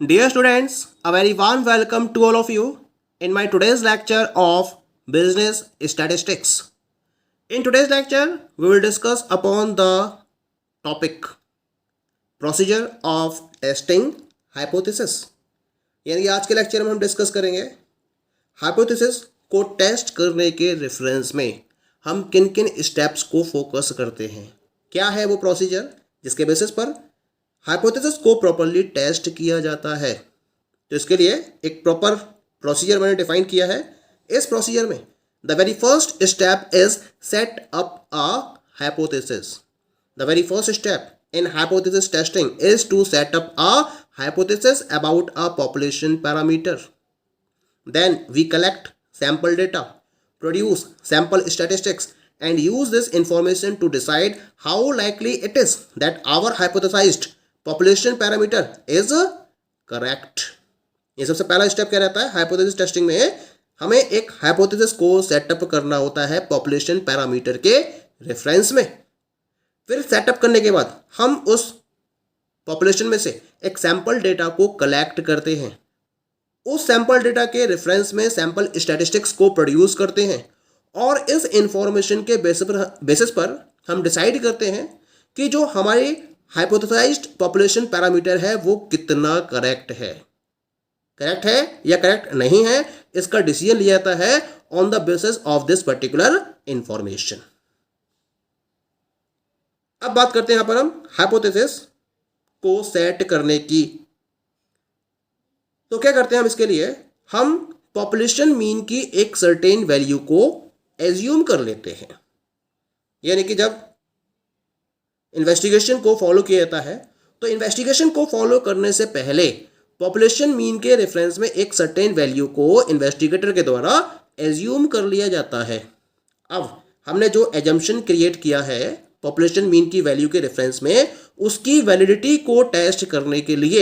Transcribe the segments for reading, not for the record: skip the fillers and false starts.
Dear students, a very warm welcome to all of you in my today's lecture of Business Statistics. In today's lecture, we will discuss upon the topic Procedure of Testing Hypothesis. यानी आज के lecture में हम discuss करेंगे hypothesis को test करने के reference में हम किन किन स्टेप्स को फोकस करते हैं, क्या है वो प्रोसीजर जिसके बेसिस पर हाइपोथेसिस को प्रॉपरली टेस्ट किया जाता है। तो इसके लिए एक प्रॉपर प्रोसीजर मैंने डिफाइन किया है। इस प्रोसीजर में the very first step is set up a hypothesis. The very first step in hypothesis testing is to set up a hypothesis about a population parameter. Then we collect sample data, produce sample statistics, and use this information to decide how likely it is that our hypothesized population parameter is correct. ये सबसे पहला step क्या रहता है hypothesis testing में, हमें एक hypothesis को सेटअप करना होता है पॉपुलेशन पैरामीटर के रेफरेंस में। फिर सेटअप करने के बाद हम उस पॉपुलेशन में से एक सैंपल डेटा को कलेक्ट करते हैं, उस सैंपल डेटा के रेफरेंस में सैंपल स्टैटिस्टिक्स को प्रोड्यूस करते हैं और इस इंफॉर्मेशन के बेसिस पर हम डिसाइड करते हैं कि जो हमारी हाइपोथेसाइज्ड पॉपुलेशन पैरामीटर है वो कितना करेक्ट है या करेक्ट नहीं है। इसका डिसीजन लिया जाता है on the basis of this particular information. अब बात करते हैं यहां पर हम हाइपोथेसिस को सेट करने की। तो क्या करते हैं हम इसके लिए, हम पॉपुलेशन मीन की एक सर्टेन वैल्यू को एज्यूम कर लेते हैं। यानी कि जब इन्वेस्टिगेशन को फॉलो किया जाता है तो इन्वेस्टिगेशन को फॉलो करने से पहले पॉपुलेशन मीन के रेफरेंस में एक सर्टेन वैल्यू को इन्वेस्टिगेटर के द्वारा एज्यूम कर लिया जाता है। अब हमने जो एजम्पशन क्रिएट किया है पॉपुलेशन मीन की वैल्यू के रेफरेंस में, उसकी वैलिडिटी को टेस्ट करने के लिए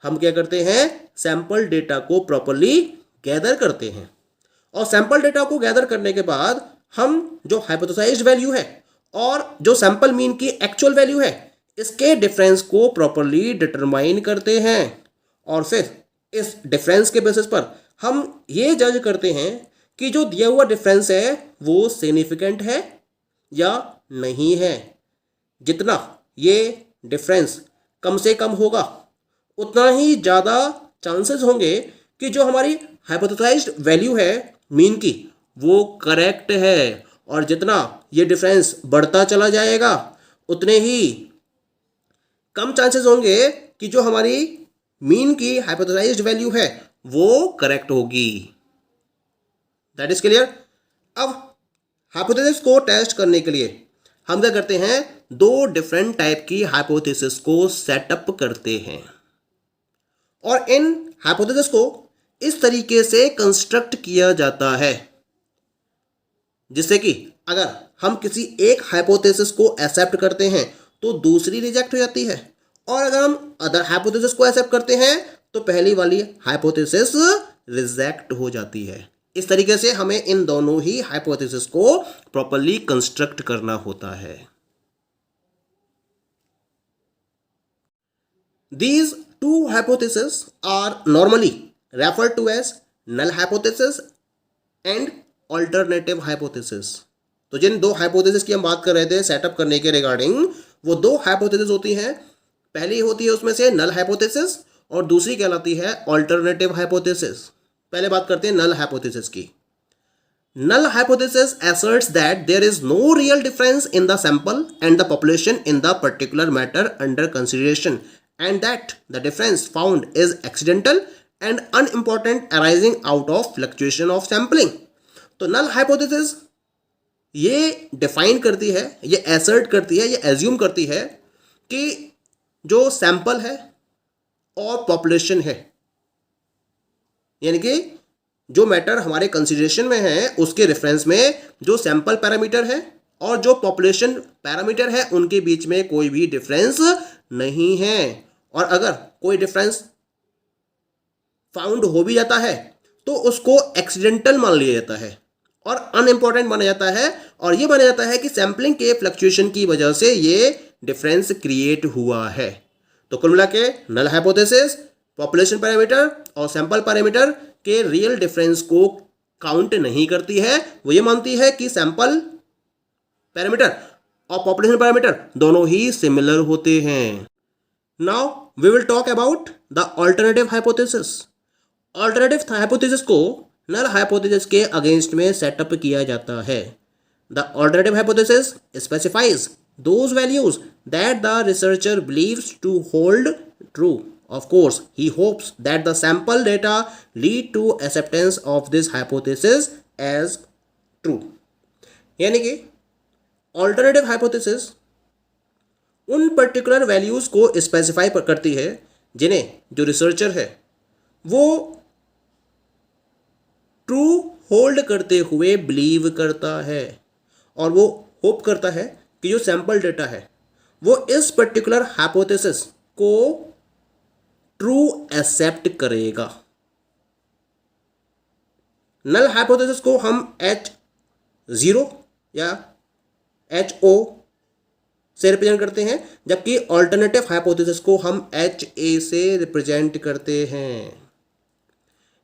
हम क्या करते हैं, सैंपल डेटा को प्रॉपरली गैदर करते हैं। और सैंपल डेटा को गैदर करने के बाद हम जो हाइपोथेसाइज्ड वैल्यू है और जो सैंपल मीन की एक्चुअल वैल्यू है इसके डिफरेंस को प्रॉपरली डिटरमाइन करते हैं और फिर इस डिफरेंस के बेसिस पर हम ये जज करते हैं कि जो दिया हुआ डिफरेंस है वो सिग्निफिकेंट है या नहीं है। जितना ये डिफरेंस कम से कम होगा उतना ही ज़्यादा चांसेस होंगे कि जो हमारी हाइपोथेसाइज्ड वैल्यू है मीन की वो करेक्ट है, और जितना ये डिफरेंस बढ़ता चला जाएगा उतने ही कम चांसेस होंगे कि जो हमारी मीन की हाइपोथेसाइज्ड वैल्यू है वो करेक्ट होगी। That is clear. अब हाइपोथेसिस को टेस्ट करने के लिए हम क्या करते हैं, दो डिफरेंट टाइप की हाइपोथेसिस को सेटअप करते हैं और इन हाइपोथेसिस को इस तरीके से कंस्ट्रक्ट किया जाता है जिससे कि अगर हम किसी एक हाइपोथेसिस को एक्सेप्ट करते हैं तो दूसरी रिजेक्ट हो जाती है, और अगर हम अदर हाइपोथेसिस को एक्सेप्ट करते हैं तो पहली वाली हाइपोथेसिस रिजेक्ट हो जाती है। इस तरीके से हमें इन दोनों ही हाइपोथेसिस को प्रॉपरली कंस्ट्रक्ट करना होता है। These two hypotheses are normally referred to as null hypothesis and alternative hypothesis। तो जिन दो हाइपोथेसिस की हम बात कर रहे थे सेटअप करने के रिगार्डिंग, वो दो हाइपोथेसिस होती हैं। पहली होती है उसमें से नल हाइपोथेसिस और दूसरी कहलाती है अल्टरनेटिव हाइपोथेसिस। पहले बात करते हैं नल हाइपोथेसिस की। Null hypothesis asserts that there is no real difference in the sample and the population in the particular matter under consideration, and that the difference found is accidental and unimportant arising out of fluctuation of sampling। तो null hypothesis ये define करती है, ये assert करती है, ये assume करती है कि जो सैंपल है और पॉपुलेशन है, यानी कि जो मैटर हमारे कंसिडरेशन में है उसके रेफरेंस में जो सैंपल पैरामीटर है और जो पॉपुलेशन पैरामीटर है उनके बीच में कोई भी डिफरेंस नहीं है। और अगर कोई डिफरेंस फाउंड हो भी जाता है तो उसको एक्सीडेंटल मान लिया जाता है और अनइम्पॉर्टेंट माना जाता है, और ये माना जाता है कि सैम्पलिंग के फ्लक्चुएशन की वजह से ये डिफरेंस क्रिएट हुआ है। तो कुल मिला के नल हाइपोथेसिस, पॉपुलेशन पैरामीटर और सैंपल पैरामीटर के रियल डिफरेंस को काउंट नहीं करती है। वो ये मानती है कि सैंपल पैरामीटर और पॉपुलेशन पैरामीटर दोनों ही सिमिलर होते हैं। Now we will talk about the alternative hypothesis. Alternative hypothesis को नल हाइपोथेसिस के अगेंस्ट में सेटअप किया जाता है। The alternative hypothesis specifies those values that the researcher believes to hold true. Of course, he hopes that the sample data lead to acceptance of this hypothesis as true. यानी कि alternative hypothesis उन particular values को specify करती है जिन्हें जो researcher है वो ट्रू होल्ड करते हुए बिलीव करता है, और वो होप करता है कि जो सैंपल डेटा है वो इस पर्टिकुलर हाइपोथेसिस को ट्रू एक्सेप्ट करेगा। नल हाइपोथेसिस को हम H0 या HO से रिप्रेजेंट करते हैं, जबकि ऑल्टरनेटिव हाइपोथेसिस को हम HA से रिप्रेजेंट करते हैं।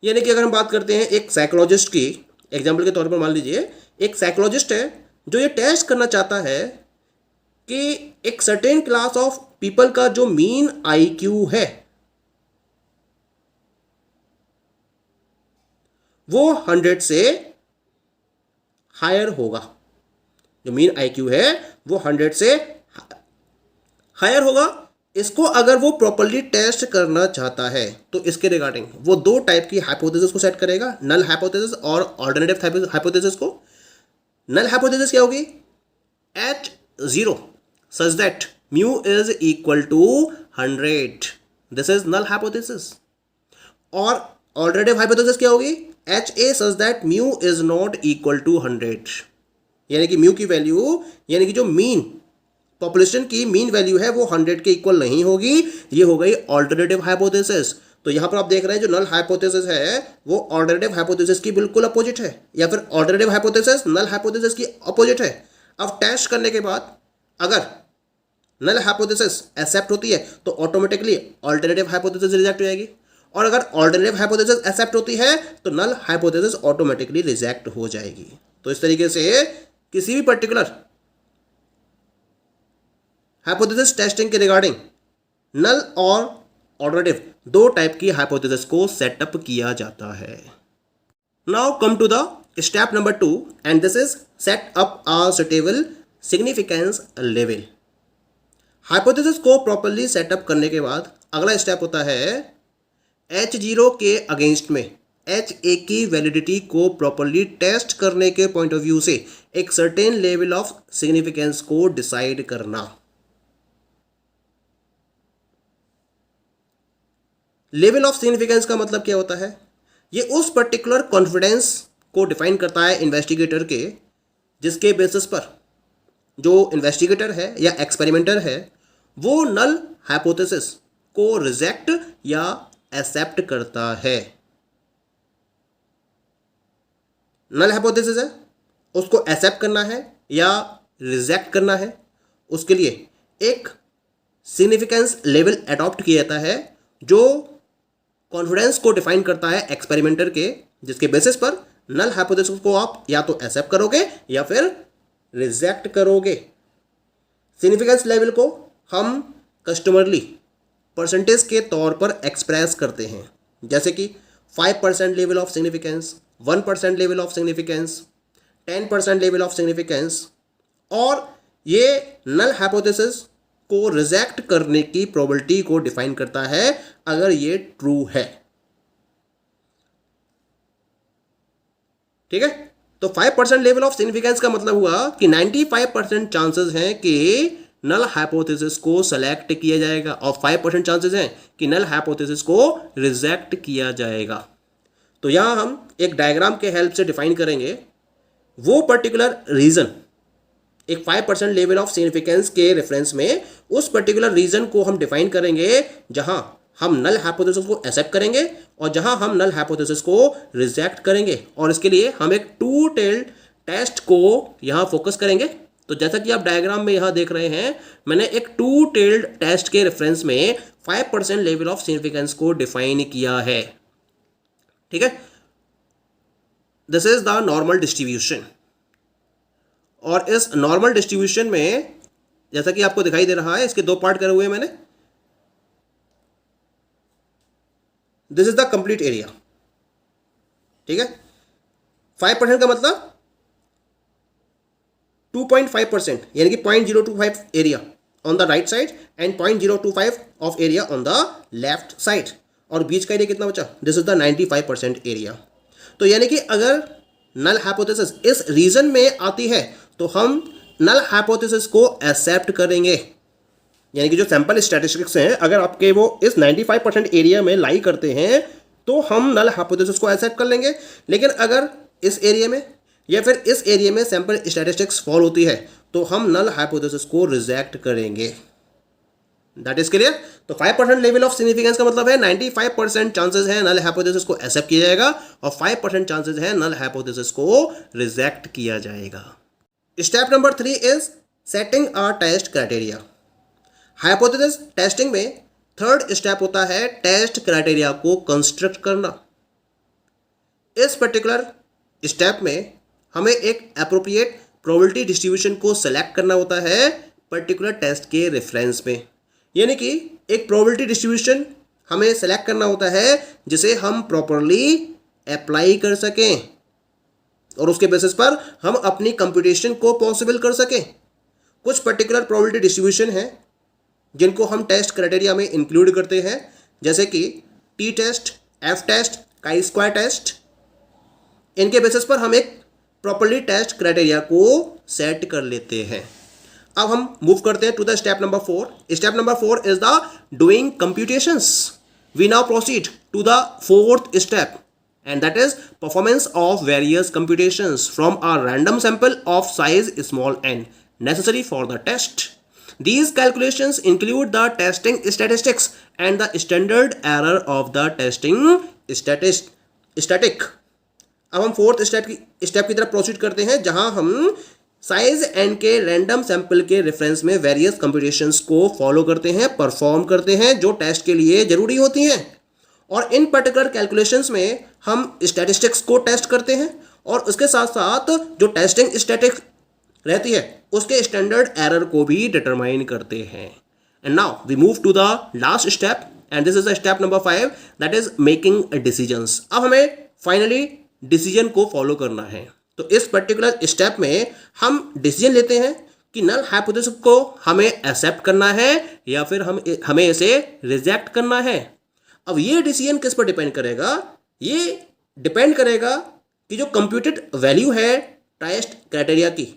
यानी कि अगर हम बात करते हैं एक साइकोलॉजिस्ट की, एग्जाम्पल के तौर पर मान लीजिए एक साइकोलॉजिस्ट है जो ये टेस्ट करना चाहता है कि एक सर्टेन क्लास ऑफ पीपल का जो मीन आईक्यू है वो 100 से हायर होगा। जो मीन आईक्यू है वो 100 से हायर होगा। इसको अगर वो प्रॉपर्ली टेस्ट करना चाहता है तो इसके रिगार्डिंग वो दो टाइप की हाइपोथेसिस को सेट करेगा, नल हाइपोथेसिस और ऑल्टरनेटिव हाइपोथेसिस को। नल हाइपोथेसिस क्या होगी? H0 such that mu is equal to 100. This is null hypothesis. और alternative hypothesis क्या होगी? HA such that mu is not equal to 100. यानी कि mu की वैल्यू, यानी कि जो मीन पॉपुलेशन की मीन वैल्यू है वो 100 के इक्वल नहीं होगी। ये हो गई ऑल्टरनेटिव हाइपोथेसिस। तो यहाँ पर आप देख रहे हैं जो नल हाइपोथेसिस है वो ऑल्टरनेटिव हाइपोथेसिस की बिल्कुल अपोजिट है, या फिर ऑल्टरनेटिव हाइपोथेसिस नल हाइपोथेसिस की अपोजिट है। अब टेस्ट करने के बाद अगर नल हाइपोथेसिस एक्सेप्ट होती है तो ऑटोमेटिकली ऑल्टरनेटिव हाइपोथेसिस रिजेक्ट हो जाएगी, और अगर ऑल्टरनेटिव हाइपोथेसिस एक्सेप्ट होती है तो नल हाइपोथेसिस ऑटोमेटिकली रिजेक्ट हो जाएगी। तो इस तरीके से किसी भी पर्टिकुलर हाइपोथेसिस टेस्टिंग के रिगार्डिंग नल और ऑल्टरनेटिव दो टाइप की हाइपोथेसिस को सेटअप किया जाता है। Now come to the step number 2 and this is set up a suitable significance level. Hypothesis को प्रॉपर्ली सेटअप करने के बाद अगला स्टेप होता है H0 के अगेंस्ट में HA की वैलिडिटी को प्रॉपर्ली टेस्ट करने के पॉइंट ऑफ व्यू से एक सर्टेन लेवल ऑफ सिग्निफिकेंस को डिसाइड करना। लेवल ऑफ सिग्निफिकेंस का मतलब क्या होता है? ये उस पर्टिकुलर कॉन्फिडेंस को डिफाइन करता है इन्वेस्टिगेटर के, जिसके बेसिस पर जो इन्वेस्टिगेटर है या एक्सपेरिमेंटर है वो नल हाइपोथेसिस को रिजेक्ट या एक्सेप्ट करता है। नल हाइपोथेसिस है, उसको एक्सेप्ट करना है या रिजेक्ट करना है, उसके लिए एक सिग्निफिकेंस लेवल अडॉप्ट किया जाता है जो कॉन्फिडेंस को डिफाइन करता है एक्सपेरिमेंटर के, जिसके बेसिस पर नल हाइपोथेसिस को आप या तो एक्सेप्ट करोगे या फिर रिजेक्ट करोगे। सिग्निफिकेंस लेवल को हम कस्टमरली परसेंटेज के तौर पर एक्सप्रेस करते हैं, जैसे कि 5% level of significance, 1% level of significance, 10% level of significance, और ये नल हाइपोथेसिस को रिजेक्ट करने की प्रोबेबिलिटी को डिफाइन करता है अगर ये ट्रू है। ठीक है, तो 5% लेवल ऑफ सिग्निफिकेंस का मतलब हुआ कि 95% चांसेस हैं कि नल हाइपोथेसिस को सेलेक्ट किया जाएगा और 5% चांसेस हैं कि नल हाइपोथेसिस को रिजेक्ट किया जाएगा। तो यहां हम एक डायग्राम के हेल्प से डिफाइन करेंगे वो पर्टिकुलर रीजन। एक 5% लेवल ऑफ सिग्निफिकेंस के रेफरेंस में उस पर्टिकुलर रीजन को हम डिफाइन करेंगे जहां हम नल हाइपोथेसिस को एक्सेप्ट करेंगे और जहां हम नल हाइपोथेसिस को रिजेक्ट करेंगे, और इसके लिए हम एक टू टेल्ड टेस्ट को यहां फोकस करेंगे। तो जैसा कि आप डायग्राम में यहां देख रहे हैं, मैंने एक टू टेल्ड टेस्ट के रेफरेंस में 5% लेवल ऑफ सिग्निफिकेंस को डिफाइन किया है। ठीक है, this is the normal distribution. और इस नॉर्मल डिस्ट्रीब्यूशन में जैसा कि आपको दिखाई दे रहा है, इसके दो पार्ट करे हुए हैं मैंने। This is the complete area. ठीक है, 5% का मतलब 2.5%, यानी कि 0.025 area on the right side and 0.025 of area on the left side. और बीच का एरिया कितना बचा? This is the 95% area. तो यानी कि अगर नल हाइपोथेसिस इस रीजन में आती है तो हम नल हाइपोथेसिस को एक्सेप्ट करेंगे। यानी कि जो सैंपल स्टैटिस्टिक्स हैं, अगर आपके वो इस 95% एरिया में लाई करते हैं तो हम नल हाइपोथेसिस को एक्सेप्ट कर लेंगे। लेकिन अगर इस एरिया में या फिर इस एरिया में सैंपल स्टैटिस्टिक्स फॉल होती है तो हम नल हाइपोथेसिस को रिजेक्ट करेंगे। That is clear. तो 5% लेवल ऑफ सिग्निफिकेंस का मतलब है 95% चांसेस है नल हाइपोथेसिस को एक्सेप्ट किया जाएगा और 5% चांसेस है नल हाइपोथेसिस को रिजेक्ट किया जाएगा। Step number 3 is setting a test criteria. Hypothesis testing में थर्ड स्टेप होता है टेस्ट क्राइटेरिया को कंस्ट्रक्ट करना। इस पर्टिकुलर स्टेप में हमें एक एप्रोप्रिएट प्रोबेबिलिटी डिस्ट्रीब्यूशन को सेलेक्ट करना होता है पर्टिकुलर टेस्ट के रेफरेंस में। यानी कि एक प्रोबेबिलिटी डिस्ट्रीब्यूशन हमें सेलेक्ट करना होता है जिसे हम प्रॉपरली अप्लाई कर सकें और उसके बेसिस पर हम अपनी कंप्यूटेशन को पॉसिबल कर सकें। कुछ पर्टिकुलर प्रोबेबिलिटी डिस्ट्रीब्यूशन हैं जिनको हम टेस्ट क्राइटेरिया में इंक्लूड करते हैं, जैसे कि T test, F test, chi square test. इनके बेसिस पर हम एक प्रॉपरली टेस्ट क्राइटेरिया को सेट कर लेते हैं। अब हम मूव करते हैं to the step number 4। Step number 4 is the doing computations. We now proceed to the fourth step and that is performance of various computations from a random sample of size small n necessary for the test. These calculations include the testing statistics and the standard error of the testing static. अब हम fourth step की तरफ proceed करते हैं जहां हम size N के random sample के रेफरेंस में वेरियस कंप्यूटेशंस को फॉलो करते हैं, परफॉर्म करते हैं जो टेस्ट के लिए जरूरी होती हैं। और इन पर्टिकुलर कैलकुलेशंस में हम स्टैटिस्टिक्स को टेस्ट करते हैं और उसके साथ साथ जो टेस्टिंग स्टैटिक रहती है उसके स्टैंडर्ड एरर को भी डिटरमाइन करते हैं। And now we move to the last step and this is the step number 5, that is making decisions. अब हमें फाइनली डिसीजन को फॉलो करना है। तो इस पर्टिकुलर स्टेप में हम डिसीजन लेते हैं कि नल हाइपोथेसिस को हमें एक्सेप्ट करना है या फिर हमें इसे रिजेक्ट करना है। अब ये डिसीजन किस पर डिपेंड करेगा? ये डिपेंड करेगा कि जो कंप्यूटेड वैल्यू है टेस्ट क्राइटेरिया की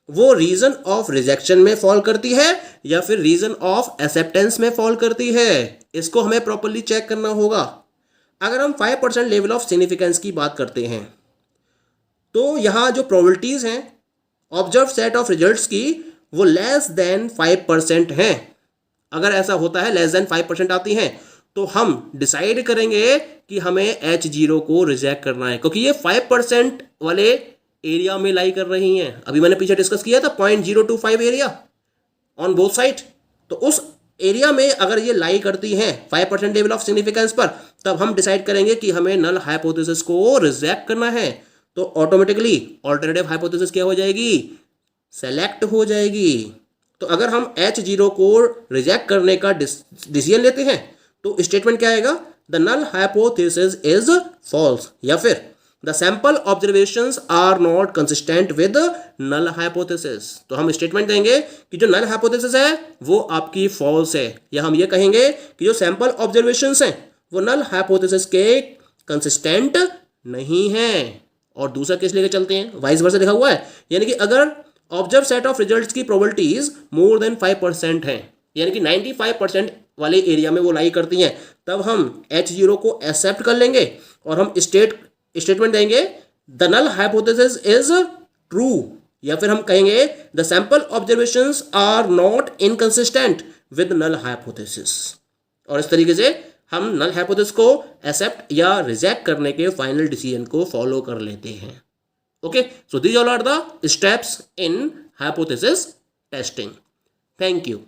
वो रीजन ऑफ रिजेक्शन में फॉल करती है या फिर रीजन ऑफ एक्सेप्टेंस में फॉल करती है। इसको हमें प्रॉपर्ली चेक करना होगा। अगर हम 5% लेवल ऑफ सिग्निफिकेंस की बात करते हैं तो यहाँ जो प्रोबेबिलिटीज हैं ऑब्जर्व सेट ऑफ रिजल्ट्स की वो लेस देन 5% हैं। अगर ऐसा होता है लेस देन 5% आती हैं तो हम डिसाइड करेंगे कि हमें H0 को रिजेक्ट करना है, क्योंकि ये 5% वाले एरिया में लाई कर रही हैं। अभी मैंने पीछे डिस्कस किया था 0.025 एरिया ऑन बोथ साइड। तो उस एरिया में अगर ये लाई करती हैं 5% लेवल ऑफ सिग्निफिकेंस पर, तब हम डिसाइड करेंगे कि हमें नल हाइपोथेसिस को रिजेक्ट करना है। तो ऑटोमेटिकली ऑल्टरनेटिव हाइपोथेसिस क्या हो जाएगी? सेलेक्ट हो जाएगी। तो अगर हम H0 को रिजेक्ट करने का डिसीजन लेते हैं तो स्टेटमेंट क्या आएगा? The null hypothesis is false, या फिर the sample observations are not consistent with null hypothesis. तो हम स्टेटमेंट देंगे कि जो नल हाइपोथेसिस है वो आपकी फॉल्स है, या हम ये कहेंगे कि जो सैंपल ऑब्जर्वेशंस हैं वो नल हाइपोथेसिस के कंसिस्टेंट नहीं हैं। और दूसरा केस लेके चलते हैं, वाइस वर्सा लिखा हुआ है, यानी कि अगर ऑब्जर्व सेट ऑफ रिजल्ट्स की प्रोबेबिलिटीज मोर देन 5% हैं, यानी कि 95% वाले एरिया में वो लाई करती हैं, तब हम H0 को एक्सेप्ट कर लेंगे और हम स्टेटमेंट देंगे the null hypothesis is true, या फिर हम कहेंगे the sample observations are not inconsistent with null hypothesis. और इस तरीके से हम नल हाइपोथेसिस को एक्सेप्ट या रिजेक्ट करने के फाइनल डिसीजन को फॉलो कर लेते हैं। Okay, so these all are the steps in hypothesis testing. Thank you.